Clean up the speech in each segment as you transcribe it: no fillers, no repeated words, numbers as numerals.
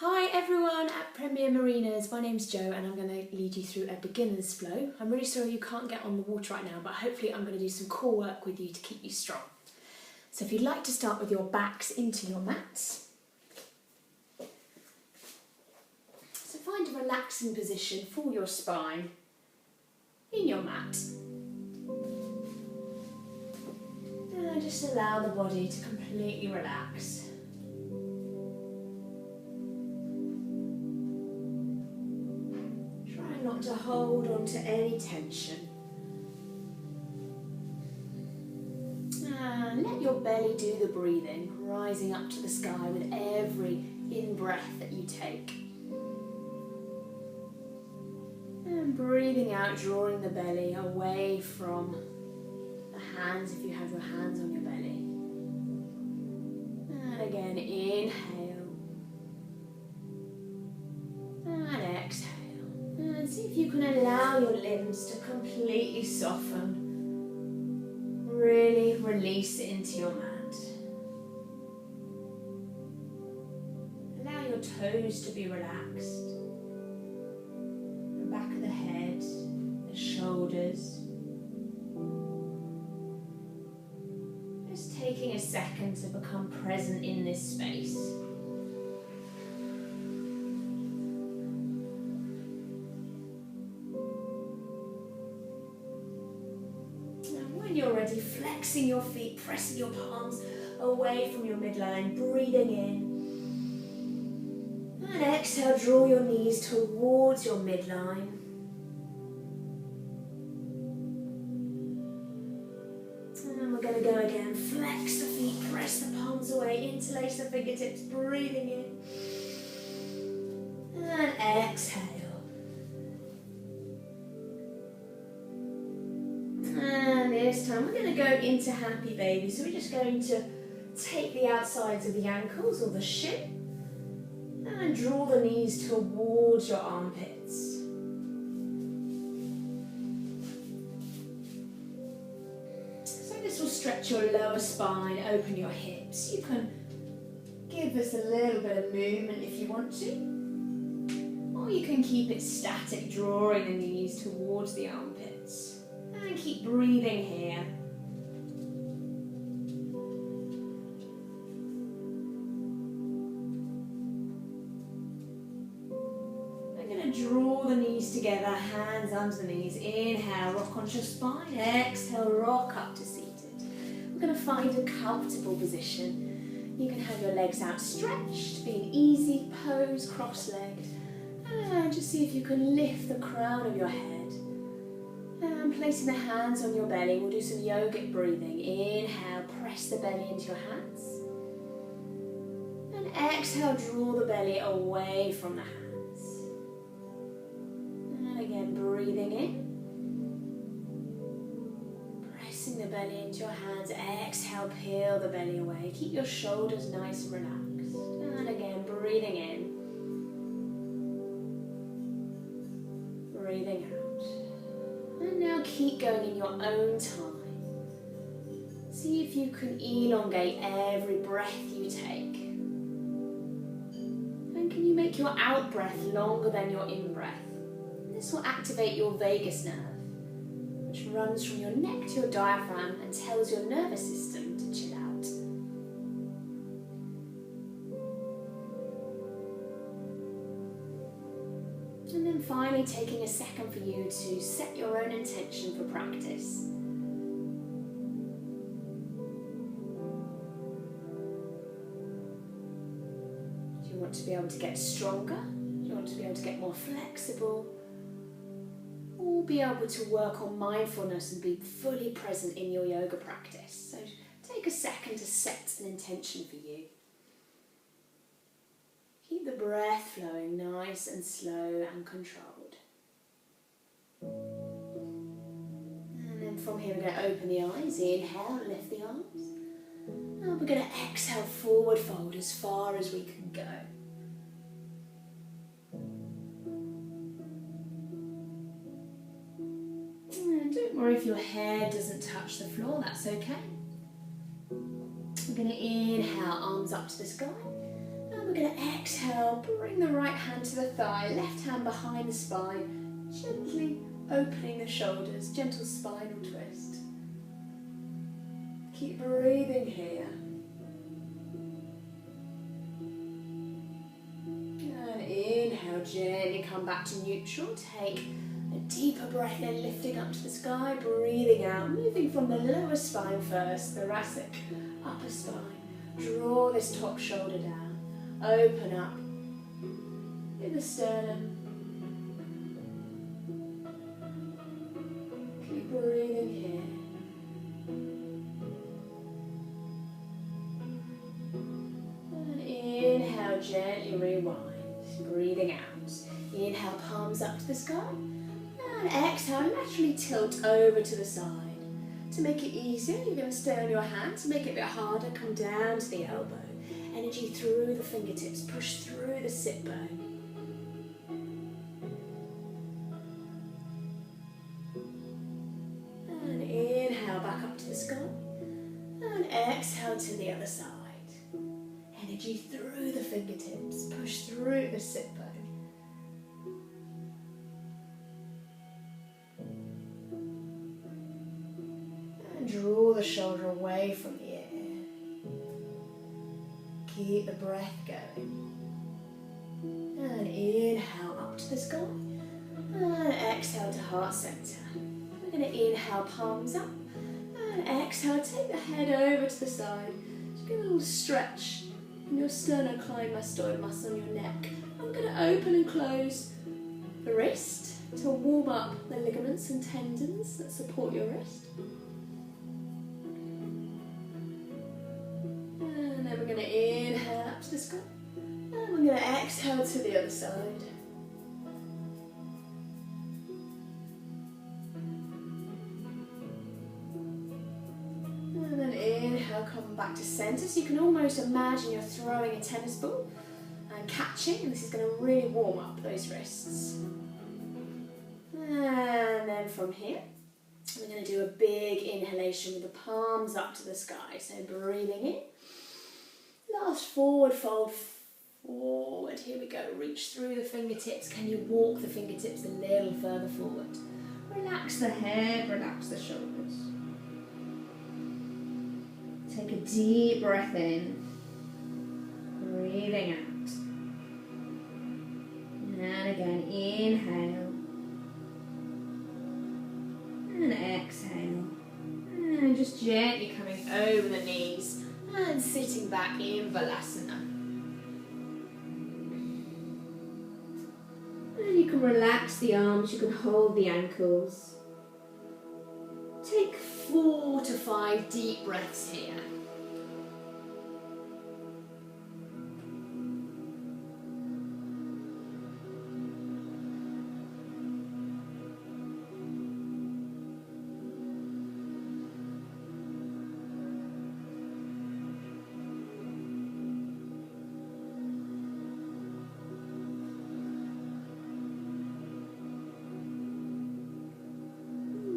Hi everyone at Premier Marinas, my name's Jo and I'm going to lead you through a beginner's flow. I'm really sorry you can't get on the water right now, but hopefully I'm going to do some core work with you to keep you strong. So if you'd like to start with your backs into your mats. So find a relaxing position for your spine in your mat. And just allow the body to completely relax. Not to hold on to any tension. And let your belly do the breathing, rising up to the sky with every in-breath that you take. And breathing out, drawing the belly away from the hands if you have your hands on your belly. And again, inhale. And exhale. And see if you can allow your limbs to completely soften. Really release it into your mat. Allow your toes to be relaxed. The back of the head, the shoulders. Just taking a second to become present in this space. When you're ready, flexing your feet, pressing your palms away from your midline, breathing in. And exhale, draw your knees towards your midline. And we're going to go again. Flex the feet, press the palms away, interlace the fingertips, breathing in. And exhale. And this time we're going to go into happy baby. So we're just going to take the outsides of the ankles or the shin and draw the knees towards your armpits. So this will stretch your lower spine, open your hips. You can give this a little bit of movement if you want to, or you can keep it static, drawing the knees towards the armpits. And keep breathing here. We're going to draw the knees together, hands under the knees. Inhale, rock onto your spine. Exhale, rock up to seated. We're going to find a comfortable position. You can have your legs outstretched, be an easy pose, cross-legged. And just see if you can lift the crown of your head. And placing the hands on your belly, we'll do some yogic breathing. Inhale, press the belly into your hands. And exhale, draw the belly away from the hands. And again, breathing in. Pressing the belly into your hands. Exhale, peel the belly away. Keep your shoulders nice and relaxed. And again, breathing in. Breathing out. And now keep going in your own time. See if you can elongate every breath you take. And can you make your out breath longer than your in breath? This will activate your vagus nerve, which runs from your neck to your diaphragm and tells your nervous system to chill out. And then finally taking a second for you to set your own intention for practice. Do you want to be able to get stronger? Do you want to be able to get more flexible? Or be able to work on mindfulness and be fully present in your yoga practice? So take a second to set an intention for you. Keep the breath flowing nice and slow and controlled. And then from here we're going to open the eyes. Inhale, lift the arms. And we're going to exhale, forward fold as far as we can go. And don't worry if your hair doesn't touch the floor, that's okay. We're going to inhale, arms up to the sky. And we're going to exhale, bring the right hand to the thigh, left hand behind the spine, gently opening the shoulders, gentle spinal twist. Keep breathing here. And inhale, gently come back to neutral. Take a deeper breath in, lifting up to the sky, breathing out, moving from the lower spine first, thoracic, upper spine. Draw this top shoulder down, open up in the sternum. Keep breathing here. And inhale, gently rewind, breathing out. Inhale, palms up to the sky. And exhale, laterally tilt over to the side. To make it easier, you're going to stay on your hands. To make it a bit harder, come down to the elbow. Energy through the fingertips, push through the sit bone. And inhale, back up to the sky. And exhale to the other side. Energy through the fingertips, push through the sit bone. Draw the shoulder away from the ear. Keep the breath going. And inhale up to the sky. And exhale to heart center. We're going to inhale, palms up. And exhale, take the head over to the side. Just get a little stretch in your sternocleidomastoid muscle in your neck. I'm going to open and close the wrist to warm up the ligaments and tendons that support your wrist. We're going to inhale up to the sky, and we're going to exhale to the other side. And then inhale, come back to centre. So you can almost imagine you're throwing a tennis ball and catching, and this is going to really warm up those wrists. And then from here, we're going to do a big inhalation with the palms up to the sky. So breathing in. Last forward fold, forward. Here we go. Reach through the fingertips. Can you walk the fingertips a little further forward? Relax the head, relax the shoulders. Take a deep breath in. Breathing out. And again, inhale. And exhale. And just gently coming over the knees. And sitting back in Balasana. And you can relax the arms, you can hold the ankles. Take 4 to 5 deep breaths here.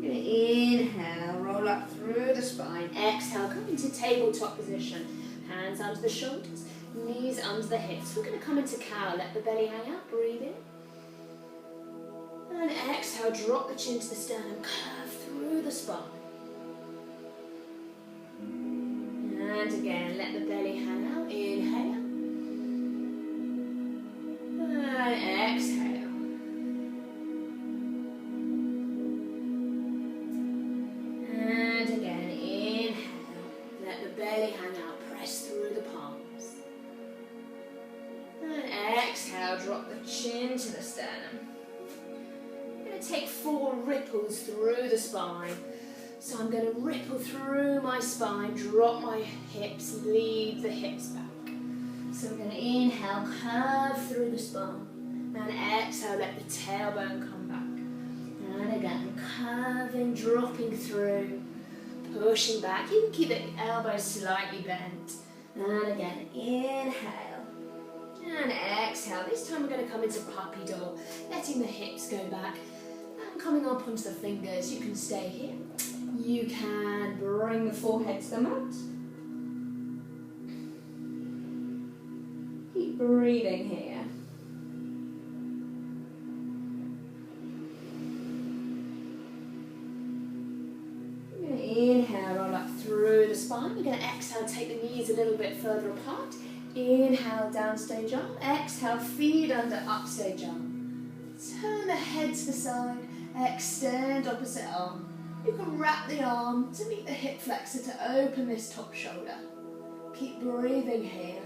Inhale, roll up through the spine. Exhale, come into tabletop position. Hands under the shoulders, knees under the hips. We're going to come into cow, let the belly hang out, breathe in. And exhale, drop the chin to the sternum, curve through the spine. And again, let the belly hang out, inhale. And exhale. Belly hang out, press through the palms. And exhale, drop the chin to the sternum. I'm going to take 4 ripples through the spine. So I'm going to ripple through my spine, drop my hips, lead the hips back. So we're going to inhale, curve through the spine. And exhale, let the tailbone come back. And again, curving, dropping through. Pushing back, you can keep the elbows slightly bent. And again, inhale. And exhale. This time we're going to come into puppy dog, letting the hips go back. And coming up onto the fingers, you can stay here. You can bring the forehead to the mat. Keep Keep breathing here. We're going to inhale, roll up through the spine. We're going to exhale, take the knees a little bit further apart. Inhale, downstage arm. Exhale, feet under upstage arm. Turn the head to the side. Extend opposite arm. You can wrap the arm to meet the hip flexor to open this top shoulder. Keep breathing here.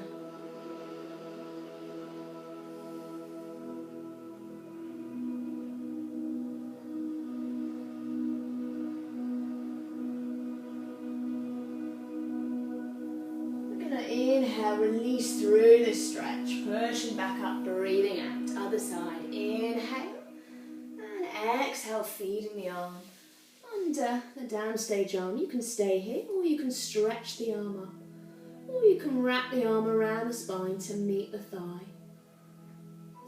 Inhale, release through this stretch, pushing back up, breathing out, other side. Inhale, and exhale, feeding the arm under the downstage arm. You can stay here, or you can stretch the arm up, or you can wrap the arm around the spine to meet the thigh.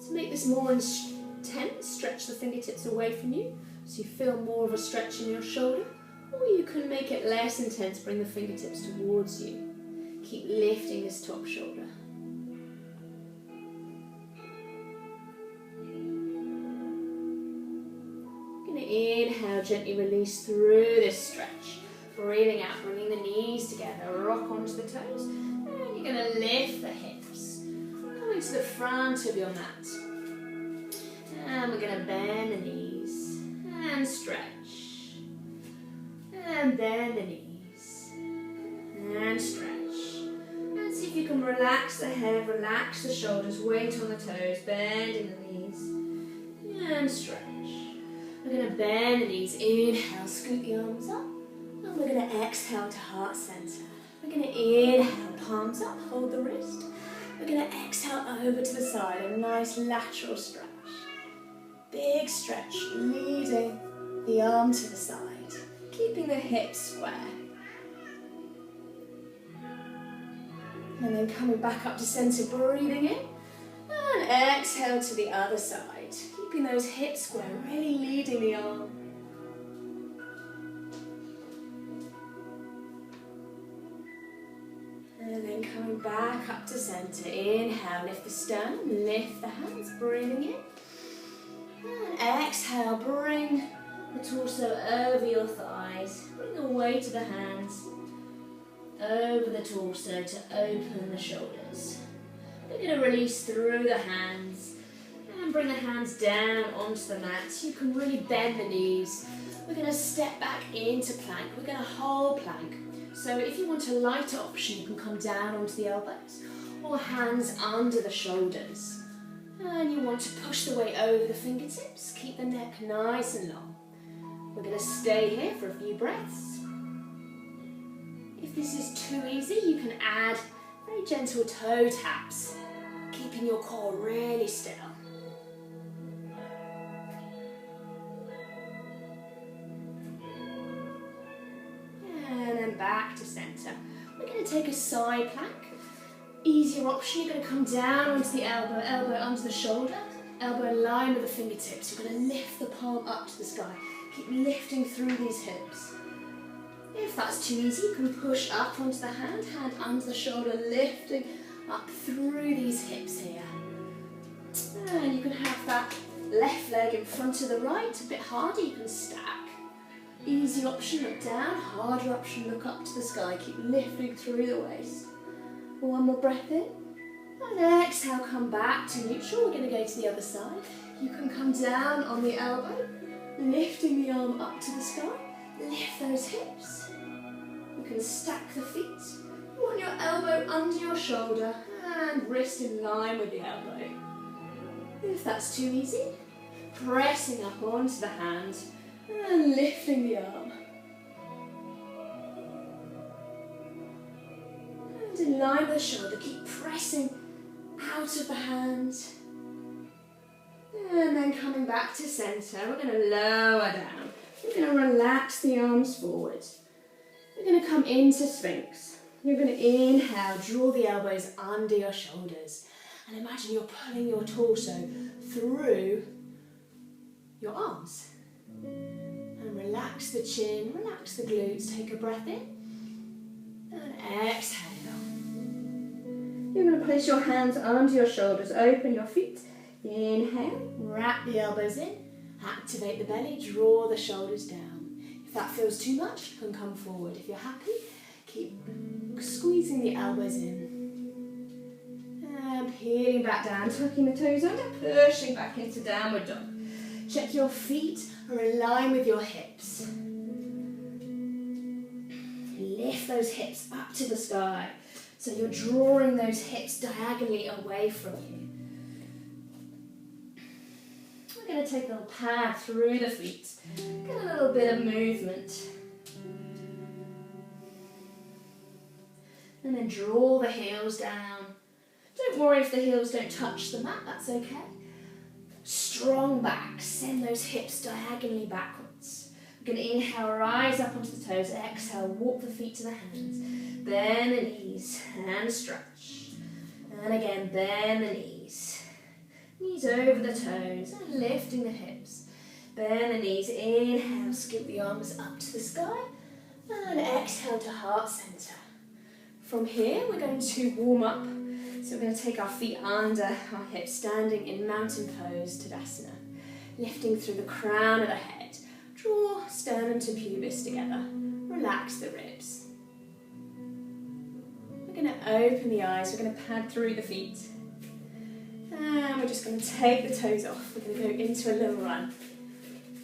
To make this more intense, stretch the fingertips away from you, so you feel more of a stretch in your shoulder, or you can make it less intense, bring the fingertips towards you. Keep lifting this top shoulder. Going to inhale, gently release through this stretch. Breathing out, bringing the knees together, rock onto the toes. And you're going to lift the hips. Coming to the front of your mat. And we're going to bend the knees. And stretch. And bend the knees. And stretch. See if you can relax the head, relax the shoulders, weight on the toes, bending the knees, and stretch. We're going to bend the knees, inhale, scoot the arms up, and we're going to exhale to heart center. We're going to inhale, palms up, hold the wrist. We're going to exhale over to the side, a nice lateral stretch. Big stretch, leading the arm to the side, keeping the hips square. And then coming back up to center, breathing in. And exhale to the other side. Keeping those hips square, really leading the arm. And then coming back up to center. Inhale, lift the sternum, lift the hands, breathing in. And exhale, bring the torso over your thighs. Bring the weight of the hands over the torso to open the shoulders. We're going to release through the hands and bring the hands down onto the mat. You can really bend the knees. We're going to step back into plank. We're going to hold plank. So if you want a lighter option, you can come down onto the elbows or hands under the shoulders. And you want to push the weight over the fingertips. Keep the neck nice and long. We're going to stay here for a few breaths. If this is too easy, you can add very gentle toe taps, keeping your core really still. And then back to center. We're going to take a side plank. Easier option, you're going to come down onto the elbow, elbow under the shoulder, elbow in line with the fingertips. You're going to lift the palm up to the sky. Keep lifting through these hips. If that's too easy, you can push up onto the hand, hand under the shoulder, lifting up through these hips here. And you can have that left leg in front of the right, a bit harder, you can stack. Easy option, look down, harder option, look up to the sky, keep lifting through the waist. One more breath in, and exhale, come back to neutral. We're going to go to the other side. You can come down on the elbow, lifting the arm up to the sky, lift those hips. You can stack the feet. You want your elbow under your shoulder and wrist in line with the elbow. If that's too easy, pressing up onto the hand and lifting the arm. And in line with the shoulder, keep pressing out of the hand. And then coming back to center, we're going to lower down. We're going to relax the arms forward. We're going to come into Sphinx. You're going to inhale, draw the elbows under your shoulders. And imagine you're pulling your torso through your arms. And relax the chin, relax the glutes. Take a breath in. And exhale. You're going to place your hands under your shoulders, open your feet. Inhale, wrap the elbows in, activate the belly, draw the shoulders down. If that feels too much, you can come forward. If you're happy, keep squeezing the elbows in. And peeling back down, tucking the toes under, pushing back into downward dog. Check your feet are in line with your hips. Lift those hips up to the sky. So you're drawing those hips diagonally away from you. We're going to take a little pad through the feet. Get a little bit of movement. And then draw the heels down. Don't worry if the heels don't touch the mat, that's okay. Strong back, send those hips diagonally backwards. We're going to inhale, rise up onto the toes. Exhale, walk the feet to the hands. Bend the knees and stretch. And again, bend the knees. Knees over the toes and lifting the hips. Bend the knees, inhale, scoop the arms up to the sky. And exhale to heart center. From here, we're going to warm up. So we're going to take our feet under our hips, standing in mountain pose, Tadasana. Lifting through the crown of the head. Draw sternum to pubis together. Relax the ribs. We're going to open the eyes. We're going to pad through the feet. And we're just going to take the toes off. We're going to go into a little run.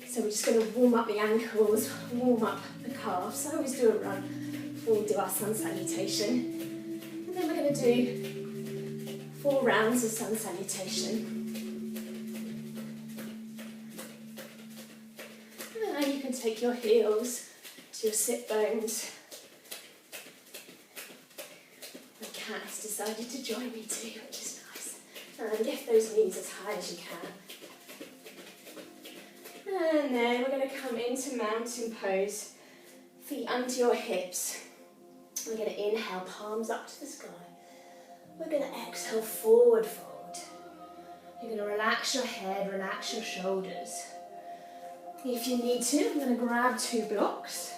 So we're just going to warm up the ankles, warm up the calves. I always do a run before we do our sun salutation. And then we're going to do 4 rounds of sun salutation. And then you can take your heels to your sit bones. My cat has decided to join me too, which is nice. And lift those knees as high as you can. And then we're going to come into mountain pose. Feet under your hips. We're going to inhale, palms up to the sky. We're going to exhale, forward fold. You're going to relax your head, relax your shoulders. If you need to, I'm going to grab 2 blocks.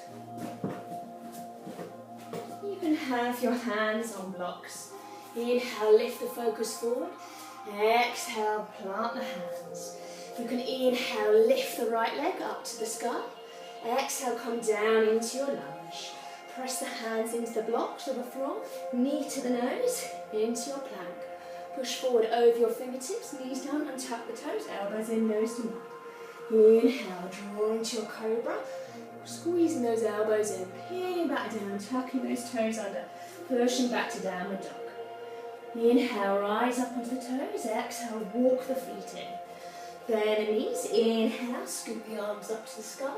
You can have your hands on blocks. Inhale, lift the focus forward. Exhale, plant the hands. You can inhale, lift the right leg up to the sky. Exhale, come down into your lunge. Press the hands into the blocks or the floor. Knee to the nose, into your plank. Push forward over your fingertips, knees down, untuck the toes, elbows in, nose to mouth. Inhale, draw into your cobra. Squeezing those elbows in, peeling back down, tucking those toes under, pushing back to downward dog. Inhale, rise up onto the toes. Exhale, walk the feet in. Bend the knees. Inhale, scoop the arms up to the sky.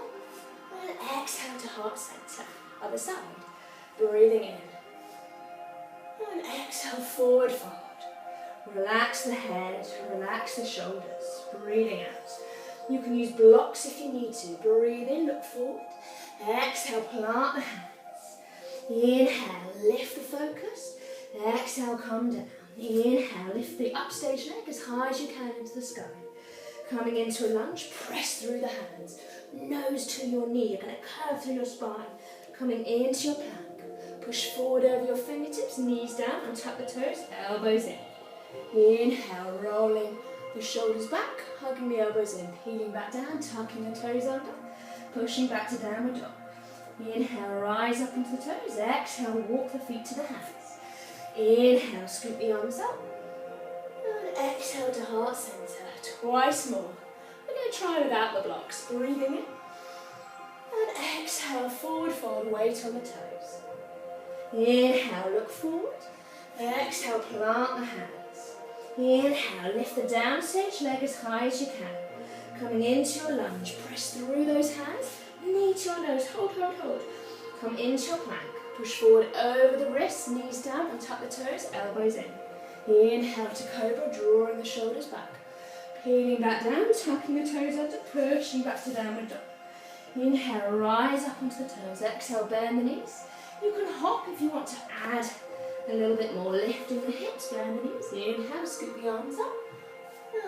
And exhale to heart center. Other side. Breathing in. And exhale, forward fold. Relax the head, relax the shoulders. Breathing out. You can use blocks if you need to. Breathe in, look forward. Exhale, plant the hands. Inhale, lift the focus. Exhale, come down. Inhale, lift the upstage leg as high as you can into the sky. Coming into a lunge, press through the hands. Nose to your knee, you're going to curve through your spine. Coming into your plank. Push forward over your fingertips, knees down, and tuck the toes, elbows in. Inhale, rolling the shoulders back, hugging the elbows in, peeling back down, tucking the toes under, pushing back to downward dog. Inhale, rise up into the toes. Exhale, walk the feet to the hands. Inhale, scoop the arms up. And exhale to heart center. Twice more. We're going to try without the blocks. Breathing in. And exhale, forward fold, weight on the toes. Inhale, look forward. Exhale, plant the hands. Inhale, lift the downstage leg as high as you can. Coming into your lunge, press through those hands. Knee to your nose, hold, hold, hold. Come into your plank. Push forward over the wrists, knees down, and tuck the toes, elbows in. Inhale to cobra, drawing the shoulders back. Peeling back down, tucking the toes under, pushing back to downward dog. Inhale, rise up onto the toes. Exhale, bend the knees. You can hop if you want to add a little bit more, lifting the hips, bend the knees. Inhale, scoop the arms up.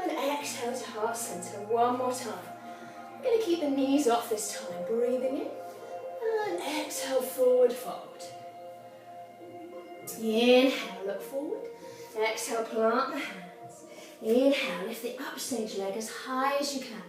And exhale to heart center. One more time. I'm going to keep the knees off this time. Breathing in. And exhale, forward fold. Inhale, look forward. Exhale, plant the hands. Inhale, lift the upstage leg as high as you can.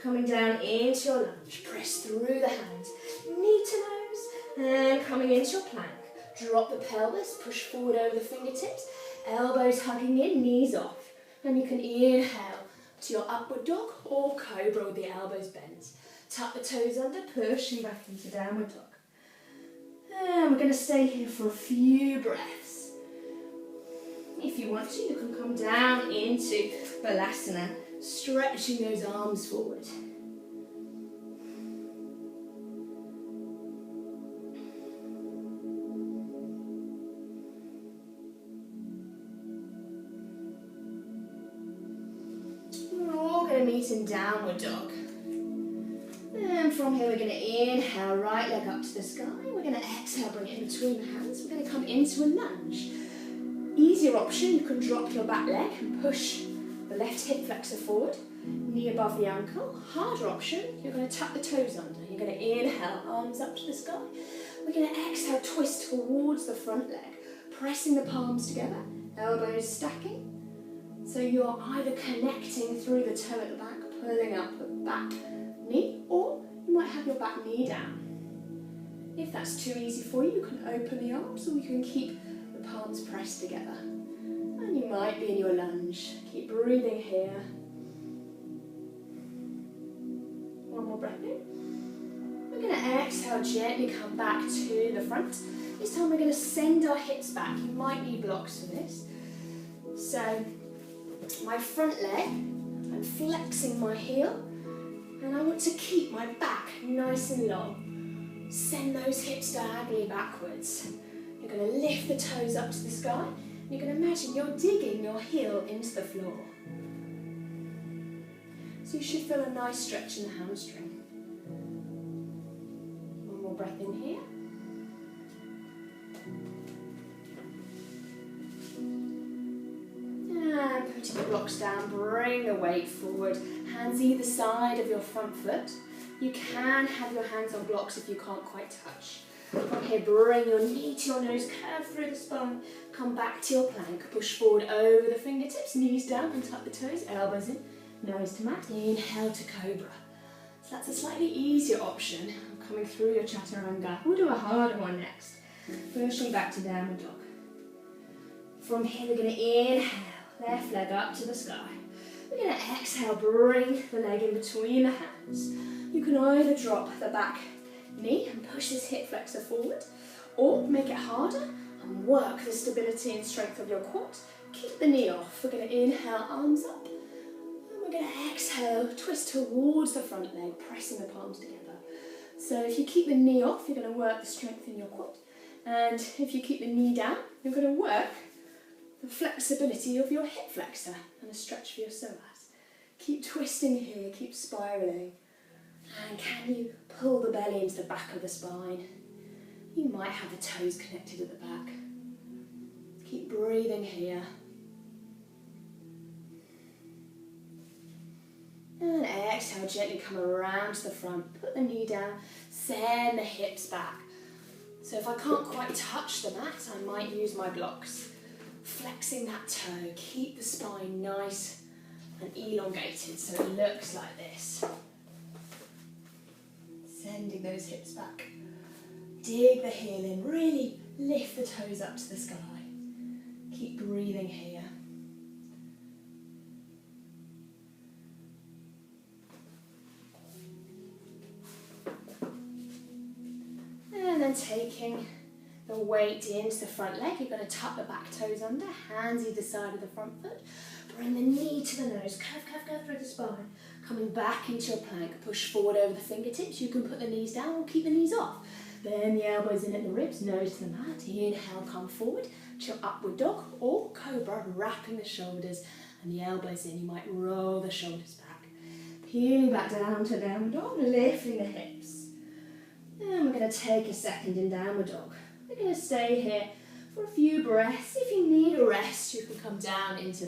Coming down into your lunge, press through the hands, knee to nose, and coming into your plank. Drop the pelvis, push forward over the fingertips, elbows hugging in, knees off. And you can inhale to your upward dog or cobra with the elbows bent. Tuck the toes under, pushing back into downward dog. And we're going to stay here for a few breaths. If you want to, you can come down into Balasana, stretching those arms forward. We're all going to meet in downward dog. And from here we're going to inhale, right leg up to the sky. We're going to exhale, bring it in between the hands. We're going to come into a lunge. Easier option, you can drop your back leg and push the left hip flexor forward, knee above the ankle. Harder option, you're going to tuck the toes under. You're going to inhale, arms up to the sky. We're going to exhale, twist towards the front leg, pressing the palms together, elbows stacking. So you're either connecting through the toe at the back, pulling up the back knee, or you might have your back knee down. If that's too easy for you, you can open the arms, or you can keep the palms pressed together. And you might be in your lunge. Keep breathing here. One more breath in. We're going to exhale, gently come back to the front. This time we're going to send our hips back. You might need blocks for this. So my front leg, I'm flexing my heel, and I want to keep my back nice and long. Send those hips diagonally backwards. You're going to lift the toes up to the sky. And you're going to imagine you're digging your heel into the floor. So you should feel a nice stretch in the hamstring. One more breath in here. And putting the blocks down, bring the weight forward. Hands either side of your front foot. You can have your hands on blocks if you can't quite touch. From here, bring your knee to your nose, curve through the spine, come back to your plank, push forward over the fingertips, knees down and tuck the toes, elbows in, nose to mat, inhale to cobra. So that's a slightly easier option. Coming through your chaturanga. We'll do a harder one next. Pushing back to downward dog. From here, we're going to inhale, left leg up to the sky. We're going to exhale, bring the leg in between the hands. You can either drop the back knee and push this hip flexor forward, or make it harder and work the stability and strength of your quad. Keep the knee off. We're going to inhale, arms up, and we're going to exhale, twist towards the front leg, pressing the palms together. So if you keep the knee off, you're going to work the strength in your quad, and if you keep the knee down, you're going to work the flexibility of your hip flexor and a stretch for your psoas. Keep twisting here, keep spiraling. And can you pull the belly into the back of the spine? You might have the toes connected at the back. Keep breathing here. And exhale, gently come around to the front. Put the knee down, send the hips back. So if I can't quite touch the mat, I might use my blocks. Flexing that toe, keep the spine nice and elongated so it looks like this. Sending those hips back. Dig the heel in, really lift the toes up to the sky. Keep breathing here. And then taking the weight into the front leg, you're going to tuck the back toes under, hands either side of the front foot. Bring the knee to the nose, curve through the spine. Coming back into your plank, push forward over the fingertips. You can put the knees down or keep the knees off. Bend the elbows in at the ribs, nose to the mat. Inhale, come forward to your upward dog or cobra, wrapping the shoulders and the elbows in. You might roll the shoulders back. Peeling back down to downward dog, lifting the hips. And we're going to take a second in downward dog. We're going to stay here for a few breaths. If you need a rest, you can come down into